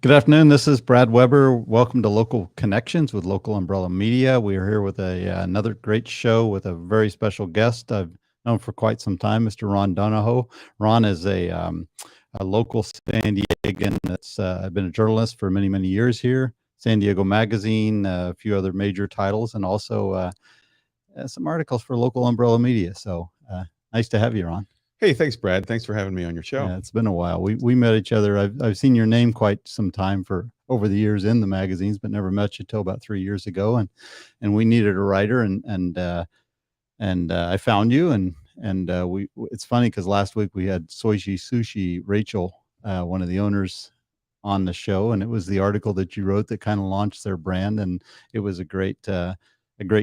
Good afternoon. This is Brad Weber. Welcome to Local Connections with Local Umbrella Media. We are here with another great show with a very special guest I've known for quite some time, Mr. Ron Donoho. Ron is a local San Diegan that's been a journalist for many, many years here. San Diego Magazine, a few other major titles, and also some articles for Local Umbrella Media. So nice to have you, Ron. Hey, thanks, Brad. Thanks for having me on your show. Yeah, it's been a while. We met each other. I've seen your name quite some time for over the years in the magazines, but never met you till about 3 years ago. And we needed a writer, and I found you. And we it's funny because last week we had Soishi Sushi Rachel, one of the owners, on the show, and it was the article that you wrote that kind of launched their brand, and it was a great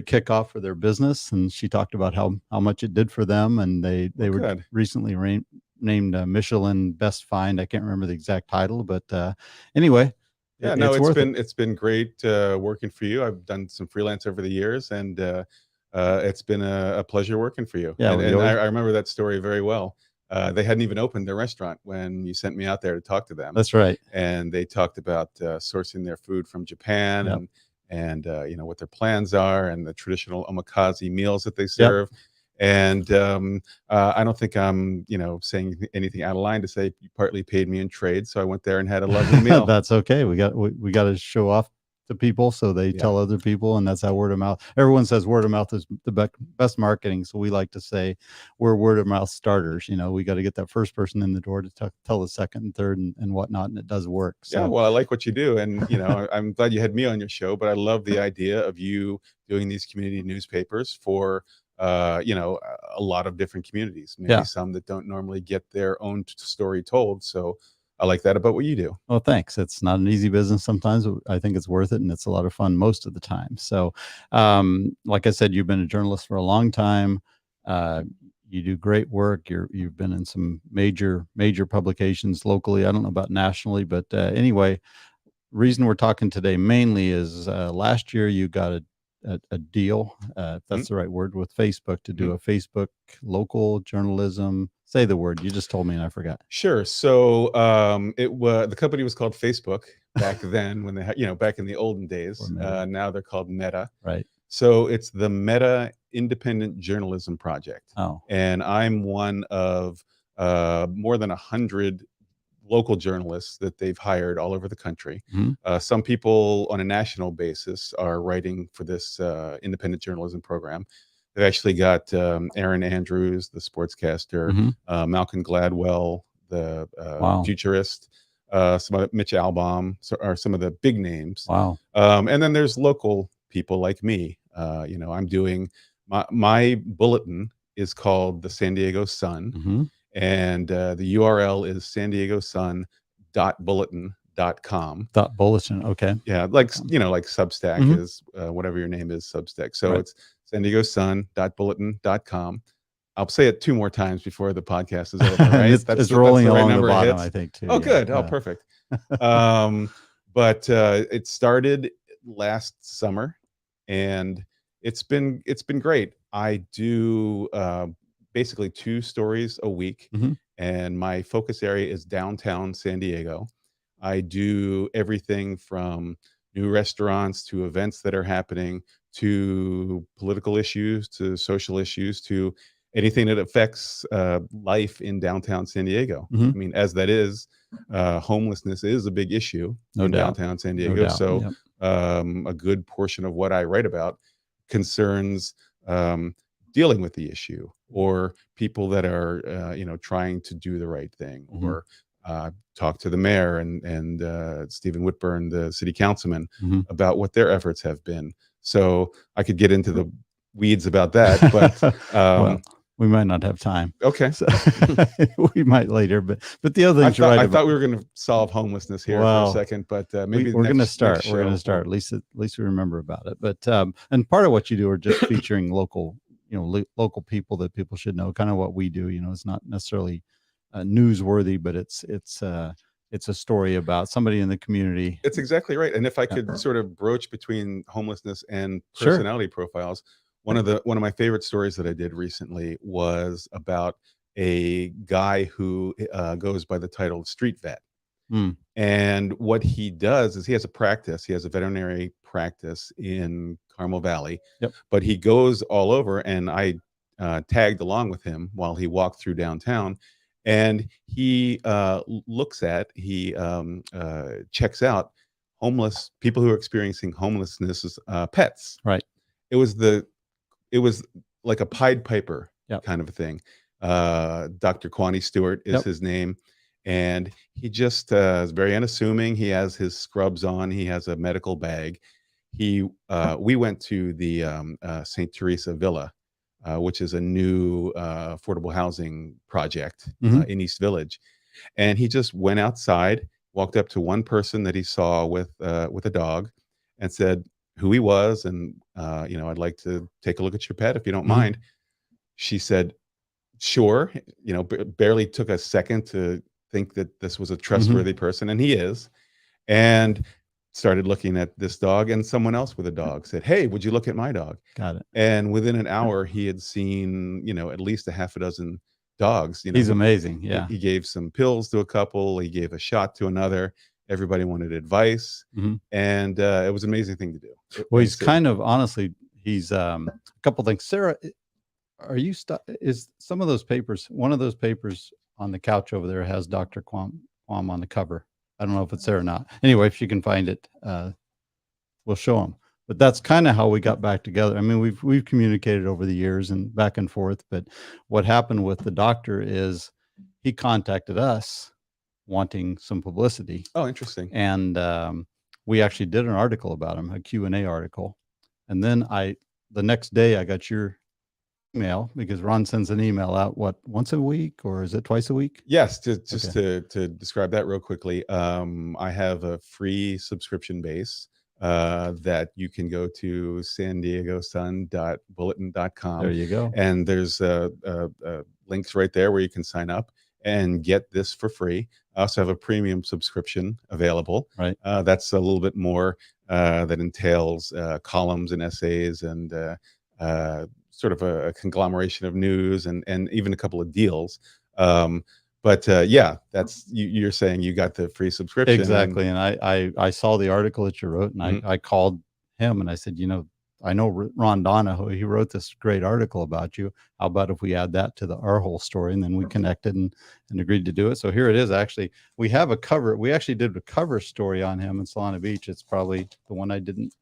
kickoff for their business. And she talked about how much it did for them, and they were Good. recently named Michelin Best Find. I can't remember the exact title, but anyway, Yeah, no, it's been great working for you. I've done some freelance over the years, and it's been a pleasure working for you. Yeah, and I remember that story very well. They hadn't even opened their restaurant when you sent me out there to talk to them. That's right. And they talked about sourcing their food from Japan, Yep. and you know, what their plans are, and the traditional omakase meals that they serve. Yep. And I don't think I'm, saying anything out of line to say you partly paid me in trade. So I went there and had a lovely meal. That's okay. We got to show off to people so they tell other people, and that's how word of mouth. Everyone says word of mouth is the best marketing, so we like to say we're word of mouth starters. We got to get that first person in the door to tell the second and third and whatnot, and it does work. So. Yeah, well, I like what you do, and I'm glad you had me on your show. But I love the idea of you doing these community newspapers for a lot of different communities, maybe some that don't normally get their own story told. So I like that about what you do. Well, thanks. It's not an easy business sometimes, but I think it's worth it, and it's a lot of fun most of the time. So, like I said, you've been a journalist for a long time. You do great work. You've been in some major publications locally. I don't know about nationally, but anyway, reason we're talking today mainly is last year you got a deal, if that's the right word, with Facebook to do a Facebook local journalism. Say the word. You just told me and I forgot. Sure. So the company was called Facebook back then, when they had, back in the olden days. Now they're called Meta. Right. So it's the Meta Independent Journalism Project. Oh. And I'm one of more than 100 local journalists that they've hired all over the country. Some people on a national basis are writing for this independent journalism program. They've actually got Aaron Andrews, the sportscaster, Malcolm Gladwell, the futurist, Mitch Albom are some of the big names. Wow. And then there's local people like me. I'm doing my bulletin is called the San Diego Sun. And the URL is sandiegosun.bulletin.com. Bulletin, okay. Yeah, like Substack is whatever your name is, Substack. So it's sandiegosun.bulletin.com. I'll say it 2 more times before the podcast is over, right? It's rolling along the bottom, I think, too. Oh, good. Oh, perfect. But it started last summer, and it's been great. I do basically 2 stories a week, and my focus area is downtown San Diego. I do everything from new restaurants to events that are happening to political issues to social issues to anything that affects life in downtown San Diego. I mean, as that is, homelessness is a big issue in downtown San Diego. So a good portion of what I write about concerns dealing with the issue, or people that are trying to do the right thing, or talk to the mayor and Stephen Whitburn, the city councilman, about what their efforts have been. So I could get into the weeds about that, but well, we might not have time. Okay, so we might later. But the other things I thought we were going to solve homelessness here for a second, but maybe we're going to start. We're going to start. At least we remember about it. But and part of what you do are just featuring local people that people should know. Kind of what we do. It's not necessarily newsworthy, but it's a story about somebody in the community. It's exactly right. And if I could sort of broach between homelessness and personality profiles, one of my favorite stories that I did recently was about a guy who goes by the title of Street Vet. And what he does is he has a practice. He has a veterinary practice in Carmel Valley, Yep. but he goes all over. And I tagged along with him while he walked through downtown. And he checks out homeless people who are experiencing homelessness as pets. Right. It was like a Pied Piper Yep. kind of a thing. Dr. Kwani Stewart is Yep. his name, and he just is very unassuming. He has his scrubs on. He has a medical bag. We went to the St. Teresa Villa, which is a new affordable housing project in East Village, and he just went outside, walked up to one person that he saw with a dog, and said who he was, and I'd like to take a look at your pet if you don't mind. She said, sure. Barely took a second to think that this was a trustworthy person, and he is. And started looking at this dog, and someone else with a dog said, hey, would you look at my dog? Got it. And within an hour, he had seen, at least a half a dozen dogs. He's amazing. Yeah. He gave some pills to a couple. He gave a shot to another. Everybody wanted advice. And it was an amazing thing to do. Well, he's kind of, honestly, he's a couple things. Sarah, are you is some of those papers, one of those papers on the couch over there has Dr. Kwam on the cover? I don't know if it's there or not. Anyway, if you can find it, we'll show him. But that's kind of how we got back together. I mean, we've communicated over the years and back and forth. But what happened with the doctor is he contacted us wanting some publicity. Oh, interesting. And we actually did an article about him, a Q&A article. And then the next day I got your email, because Ron sends an email out, once a week, or is it twice a week? Yes. To describe that real quickly. I have a free subscription base that you can go to sandiegosun.bulletin.com. There you go. And there's links right there where you can sign up and get this for free. I also have a premium subscription available. Right. That's a little bit more that entails columns and essays and sort of a conglomeration of news and even a couple of deals. But yeah, that's you're saying you got the free subscription. Exactly. And I saw the article that you wrote, and I called him and I said, I know Ron Donoho, he wrote this great article about you. How about if we add that to our whole story? And then we connected and agreed to do it. So here it is. Actually, we have a cover. We actually did a cover story on him in Solana Beach. It's probably the one I didn't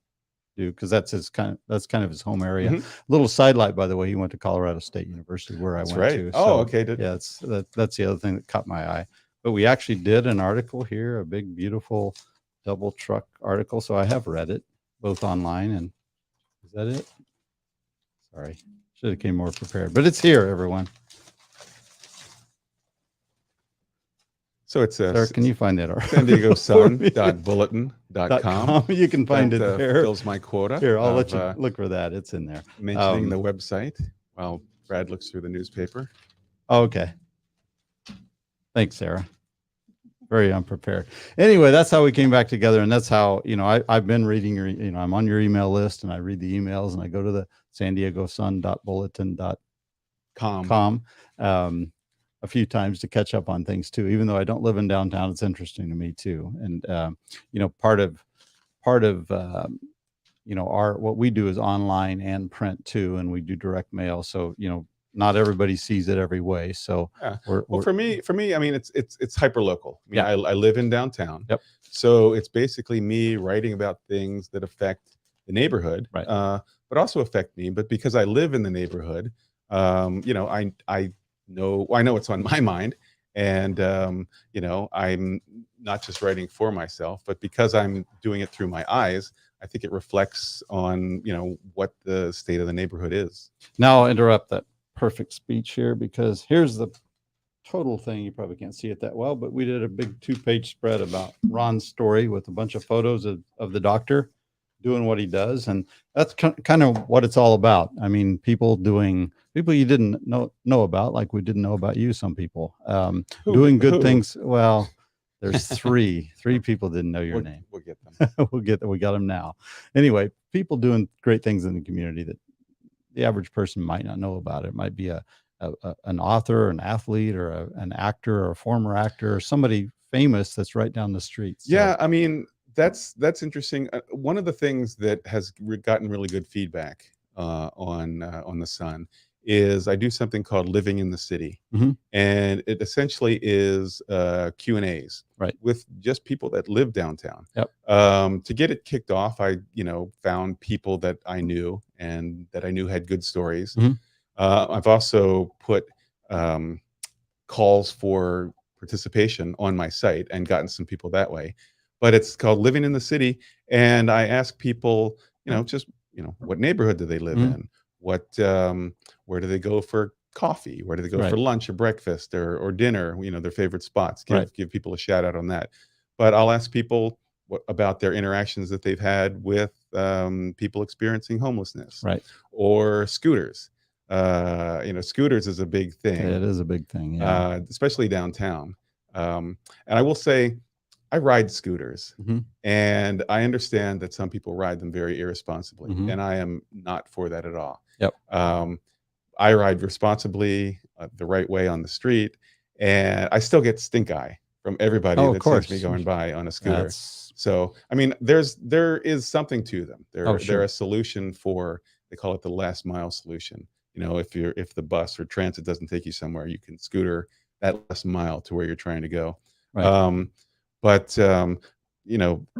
do, because that's kind of his home area. Little sidelight, by the way, he went to Colorado State University, where I went to. Oh, okay. Yeah, that's the other thing that caught my eye. But we actually did an article here, a big, beautiful double truck article. So I have read it both online and is that it? Sorry, should have came more prepared, but it's here, everyone. So it's Sarah, can you find that? SanDiegoSun.bulletin.com. You can find it there. Fills my quota. Here, I'll let you look for that. It's in there. Mentioning the website while Brad looks through the newspaper. Okay. Thanks, Sarah. Very unprepared. Anyway, that's how we came back together. And that's how, I've been reading your, I'm on your email list, and I read the emails, and I go to the SanDiegoSun.bulletin.com a few times to catch up on things too. Even though I don't live in downtown, it's interesting to me too. And, part of what we do is online and print too. And we do direct mail. So, not everybody sees it every way. So yeah. For me, I mean, it's hyperlocal. I mean, I live in downtown. Yep. So it's basically me writing about things that affect the neighborhood, right. But also affect me. But because I live in the neighborhood, I know what's on my mind. And, I'm not just writing for myself, but because I'm doing it through my eyes, I think it reflects on, what the state of the neighborhood is. Now I'll interrupt that perfect speech here, because here's the total thing. You probably can't see it that well, but we did a big 2-page spread about Ron's story with a bunch of photos of the doctor doing what he does. And that's kind of what it's all about. I mean, people you didn't know about, like we didn't know about you, some people doing good things. Well, there's three people didn't know your name. We'll get them. We got them now. Anyway, people doing great things in the community that the average person might not know about. It might be an author, an athlete, or an actor, or a former actor, or somebody famous that's right down the street. So Yeah, I mean, that's interesting. One of the things that has gotten really good feedback on the Sun is I do something called Living in the City, mhm, and it essentially is Q&As right. with just people that live downtown. Yep. To get it kicked off, I found people that I knew and that I knew had good stories. Mhm, I've also put um, calls for participation on my site and gotten some people that way. But it's called Living in the City, and I ask people, just what neighborhood do they live mhm, in? What where do they go for coffee? Where do they go for right, lunch or breakfast or dinner? Their favorite spots. right, Give people a shout out on that. But I'll ask people about their interactions that they've had with people experiencing homelessness right. or scooters. Scooters is a big thing, It is a big thing, yeah. especially downtown. And I will say, I ride scooters, Mhm, and I understand that some people ride them very irresponsibly, mhm, and I am not for that at all. yep. Um, I ride responsibly, the right way on the street, and I still get stink eye from everybody Oh, of that sees me course. going by on a scooter. That's So, I mean, there is something to them. oh, They're sure. a solution for, they call it the last mile solution. If the bus or transit doesn't take you somewhere, you can scooter that last mile to where you're trying to go. Right. Um, but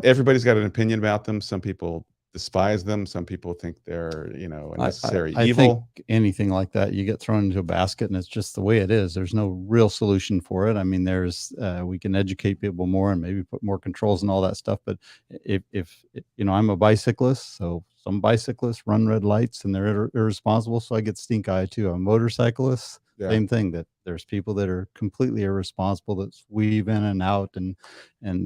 everybody's got an opinion about them. Some people despise them. Some people think they're, a necessary I think evil. anything like that, you get thrown into a basket, and it's just the way it is. There's no real solution for it. I mean, we can educate people more and maybe put more controls and all that stuff. But if I'm a bicyclist, so some bicyclists run red lights and they're irresponsible, so I get stink eye too. I'm a motorcyclist. Yeah. Same thing. That there's people that are completely irresponsible that weave in and out and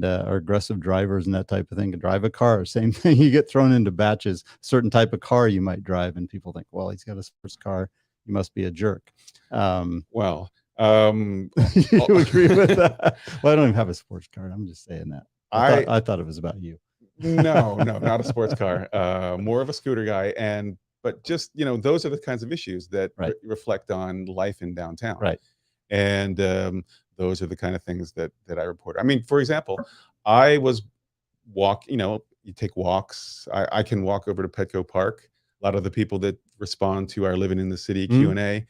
are aggressive drivers and that type of thing. To drive a car, same thing. You get thrown into batches. Certain type of car you might drive, and people think, well, he's got a sports car, he must be a jerk. Well, You agree with that? Well, I don't even have a sports car. I'm just saying that. I I thought it was about you. no, no, not a sports car. More of a scooter guy, but just those are the kinds of issues that Right. reflect on life in downtown. Right. And those are the kind of things that I report. I mean, for example, I was you take walks. I can walk over to Petco Park. A lot of the people that respond to our Living in the City Mhm. Q&A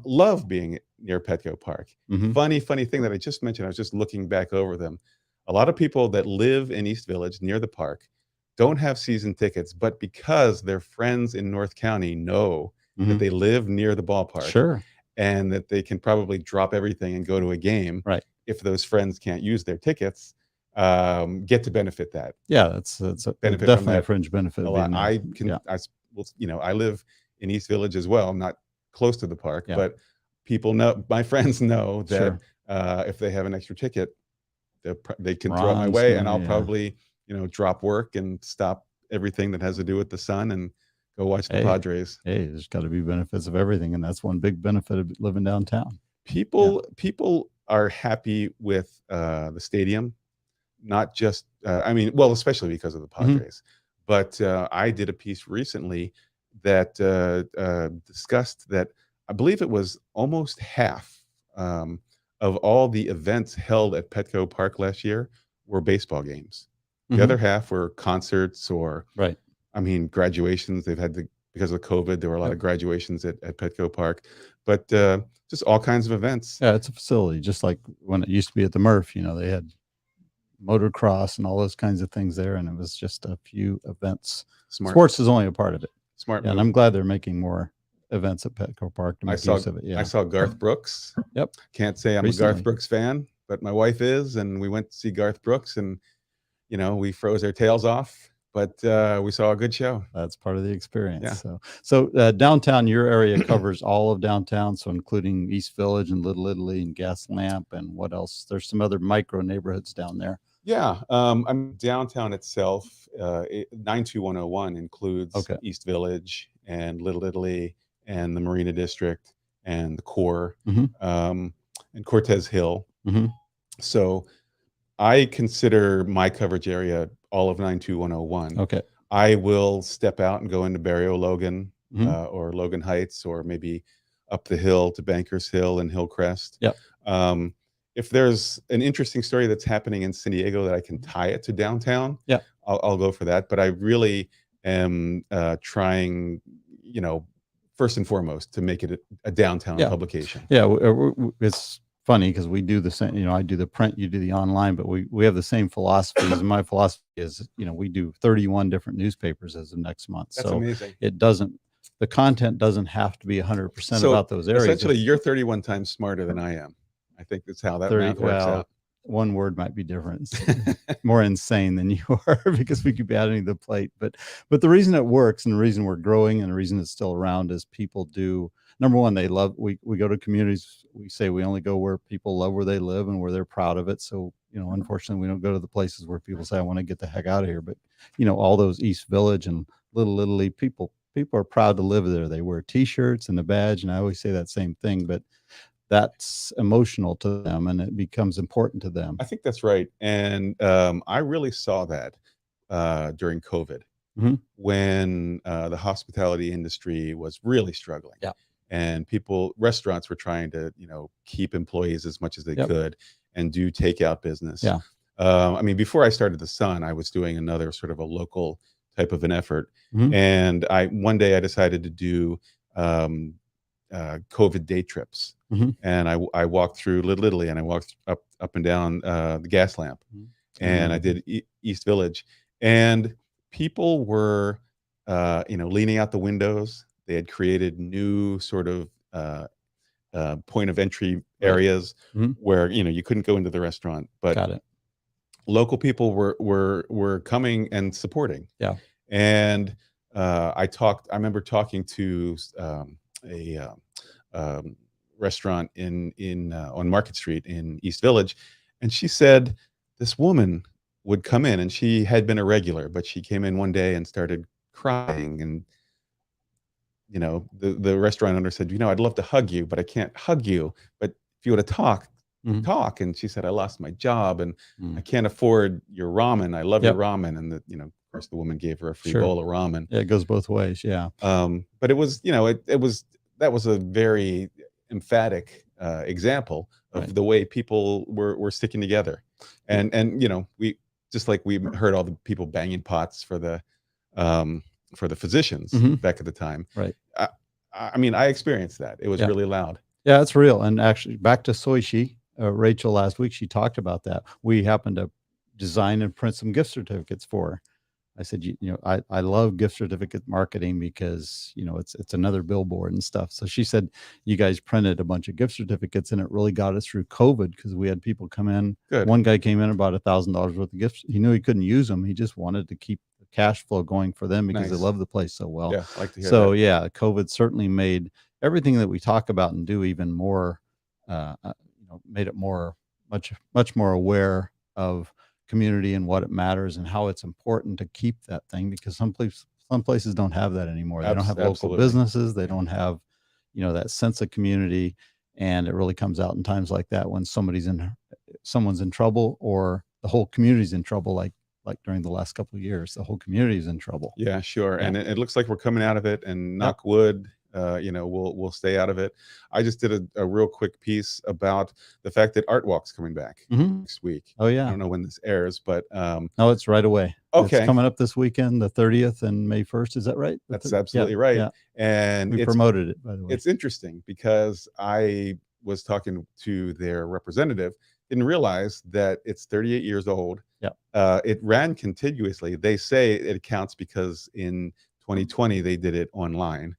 love being near Petco Park. Mhm. Funny thing that I just mentioned, I was just looking back over them. A lot of people that live in East Village near the park don't have season tickets, but because their friends in North County know that Mhm. they live near the ballpark Sure. and that they can probably drop everything and go to a game Right. if those friends can't use their tickets, get to benefit that Yeah, that's benefit from definitely a that fringe benefit a of lot. being there. Yeah. I live in East Village as well, not close to the park, Yeah. but people know, my friends know that Sure. if they have an extra ticket, they can throw it my Ron way, and Snow, I'll yeah. probably drop work and stop everything that has to do with the Sun and go watch the Hey, Padres. hey, there's got to be benefits of everything, and that's one big benefit of living downtown. Yeah. People are happy with the stadium, not just I mean, well, especially because of the Mhm. Padres. But I did a piece recently that discussed that I believe it was almost half of all the events held at Petco Park last year were baseball games. The Mhm. other half were concerts or, Right. I mean, graduations. Because of COVID, there were a lot Yep. of graduations at Petco Park, but just all kinds of events. Yeah, it's a facility, just like when it used to be at the Murph. They had motocross and all those kinds of things there, and it was just a few events. Smart, Sports is only a part of it. smart Yeah, and move. I'm glad they're making more events at Petco Park to I make saw use of it. I Yeah. saw Garth Brooks. Yep. Can't say I'm a Garth Recently. Brooks fan, but my wife is, and we went to see Garth Brooks, and we froze our tails off, but we saw a good show. That's part of the experience. Yeah. So downtown, your area covers all of downtown, so including East Village and Little Italy and Gaslamp and what else? There's some other micro neighborhoods down there. Yeah, I mean, downtown itself, 92101 includes Okay. East Village and Little Italy and the Marina District and the core, Mhm. and Cortez Hill. Mhm. So I consider my coverage area all of 92101. Okay. I will step out and go into Barrio Logan, Mhm. or Logan Heights, or maybe up the hill to Bankers Hill and Hillcrest. Yep. Um, if there's an interesting story that's happening in San Diego that I can tie it to downtown, Yeah. I'll go for that. But I really am trying, first and foremost, to make it a downtown Yeah. publication. Yeah. It's funny because we do the same, I do the print, you do the online, but we have the same philosophies. And my philosophy is, we do 31 different newspapers as of next month. That's So amazing. the content doesn't have to be 100% So about those areas. essentially, you're 31 times smarter than I am. I think that's how that math works out. One word might be different. It's more insane than you are because we keep adding to the plate. But the reason it works and the reason we're growing and the reason it's still around is people do. Number one, we go to communities. We say we only go where people love where they live and where they're proud of it. So, unfortunately, we don't go to the places where people say, I want to get the heck out of here. But, all those East Village and Little League people are proud to live there. They wear T-shirts and a badge. And I always say that same thing. But that's emotional to them and it becomes important to them. I think that's right. And I really saw that during COVID when the hospitality industry was really struggling. Yeah. And restaurants were trying to, keep employees as much as they could and do takeout business. Yeah. I mean, before I started the Sun, I was doing another sort of a local type of an effort. And one day I decided to do COVID day trips. And I walked through Little Italy and I walked up and down the gas lamp and I did East Village, and people were, leaning out the windows. They had created new sort of point of entry areas where, you couldn't go into the restaurant, but local people were coming and supporting. Yeah. And I remember talking to a restaurant on Market Street in East Village, and she said this woman would come in, and she had been a regular, but she came in one day and started crying, and the restaurant owner said, I'd love to hug you, but I can't hug you, but if you want to talk. And she said, I lost my job and I can't afford your ramen. I love your ramen. And of course the woman gave her a free bowl of ramen. Yeah, it goes both ways. Yeah. But it was, that was a very emphatic example of the way people were sticking together. And we, just like we heard all the people banging pots for the physicians back at the time. Right. I mean, I experienced that. It was really loud. Yeah, it's real. And actually back to Soishi, Rachel last week, she talked about that. We happened to design and print some gift certificates for her. I said, I love gift certificate marketing because, it's another billboard and stuff. So she said, you guys printed a bunch of gift certificates and it really got us through COVID because we had people come in. Good. One guy came in and bought $1,000 worth of gifts. He knew he couldn't use them. He just wanted to keep the cash flow going for them because they love the place so well. Yeah, I like to hear so that. Yeah, COVID certainly made everything that we talk about and do even more, made it much more aware of community and what it matters and how it's important to keep that thing because some places don't have that anymore. They don't have local businesses. They don't have, that sense of community. And it really comes out in times like that when someone's in trouble or the whole community's in trouble. Like during the last couple of years, the whole community is in trouble. Yeah, sure. Yeah. And it looks like we're coming out of it, and knock wood, we'll stay out of it. I just did a real quick piece about the fact that Art Walk's coming back next week. Oh yeah. I don't know when this airs, but no, it's right away. Okay. It's coming up this weekend, the 30th and May 1st. Is that right? That's absolutely right. Yeah. And we promoted it, by the way. It's interesting because I was talking to their representative, didn't realize that it's 38 years old. Yeah. It ran contiguously. They say it counts because in 2020 they did it online,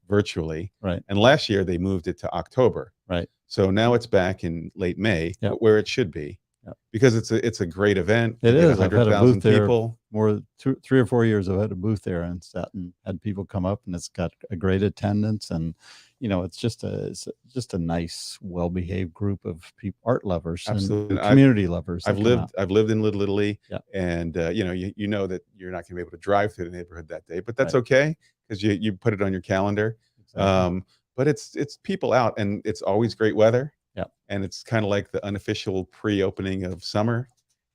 virtually. Right. And last year they moved it to October. Right. So now it's back in late May, Yep. where it should be. Yep. Because it's a great event. It is. I've had a 100,000 booth there people. more 3 or 4 years. I've had a booth there and sat and had people come up, and it's got a great attendance. And it's just a nice, well-behaved group of people, art lovers, Absolutely. and community lovers. I've lived in Little Italy, and you know that you're not going to be able to drive through the neighborhood that day, but that's okay because you put it on your calendar. Exactly. But it's people out, and it's always great weather. Yeah, and it's kind of like the unofficial pre-opening of summer,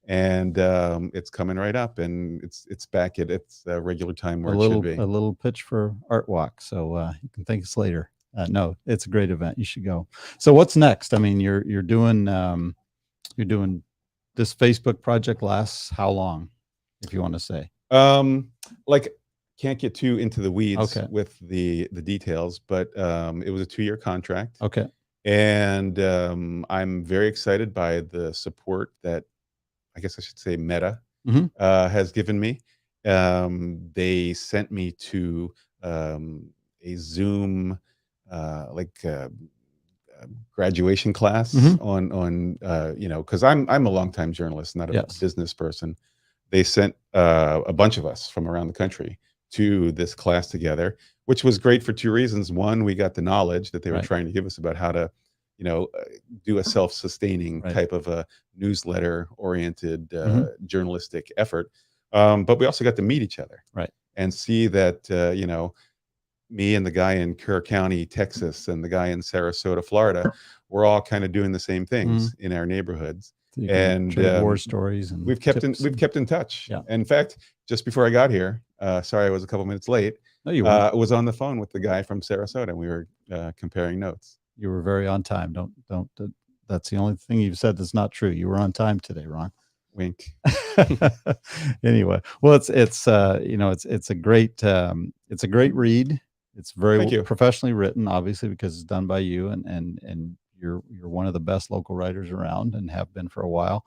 and it's coming right up, and it's back at its regular time where it should be. A little pitch for Art Walk, so you can thank us later. No, it's a great event. You should go. So what's next? I mean, you're doing You're doing this Facebook project lasts how long, if you want to say? Like, can't get too into the weeds Okay. with the details, but it was a 2-year contract. Okay. And I'm very excited by the support that, I guess I should say, Meta Mhm. has given me. They sent me to a Zoom like graduation class Mhm. on because I'm a longtime journalist, not a Yes. business person. They sent a bunch of us from around the country to this class together, which was great for two reasons. One, we got the knowledge that they were Right. trying to give us about how to, do a self-sustaining Right. type of a newsletter-oriented Mhm. journalistic effort. But we also got to meet each other Right. and see that, me and the guy in Kerr County, Texas, and the guy in Sarasota, Florida, we're all kind of doing the same things in our neighborhoods. So you can And trade war stories and we've kept tips. in touch. Yeah. In fact, just before I got here, sorry I was a couple minutes late. No, you weren't. Was on the phone with the guy from Sarasota, and we were comparing notes. You were very on time. Don't. That's the only thing you've said that's not true. You were on time today, Ron. Wink. Anyway, well, it's it's a great read. It's very Thank you. professionally written, obviously, because it's done by you, and you're one of the best local writers around and have been for a while.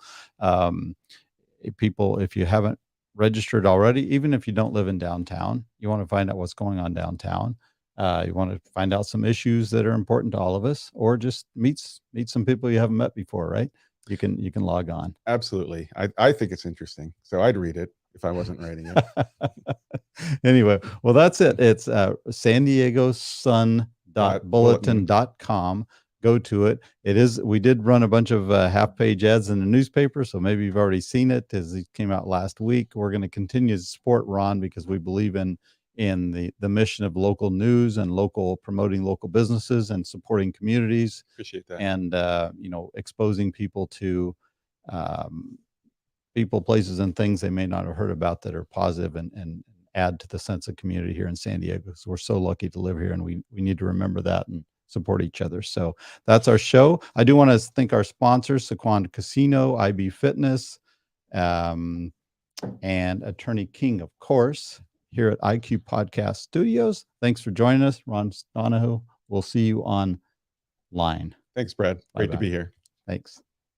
People, if you haven't registered already, even if you don't live in downtown, you want to find out what's going on downtown. You want to find out some issues that are important to all of us, or just meet some people you haven't met before, right? You can log on. Absolutely. I think it's interesting. So I'd read it if I wasn't writing it. Anyway, well, that's it. It's San Diego Sun.bulletin.com. Go to it. We did run a bunch of half-page ads in the newspaper, so maybe you've already seen it as it came out last week. We're going to continue to support Ron because we believe in the mission of local news and promoting local businesses and supporting communities. Appreciate that. And exposing people to people, places, and things they may not have heard about that are positive and add to the sense of community here in San Diego, because we're so lucky to live here, and we need to remember that and support each other. So that's our show. I do want to thank our sponsors, Sequan Casino, IB Fitness, and Attorney King, of course, here at IQ Podcast Studios. Thanks for joining us, Ron Donoho. We'll see you online. Thanks, Brad. Great to Bye-bye. be here. Thanks.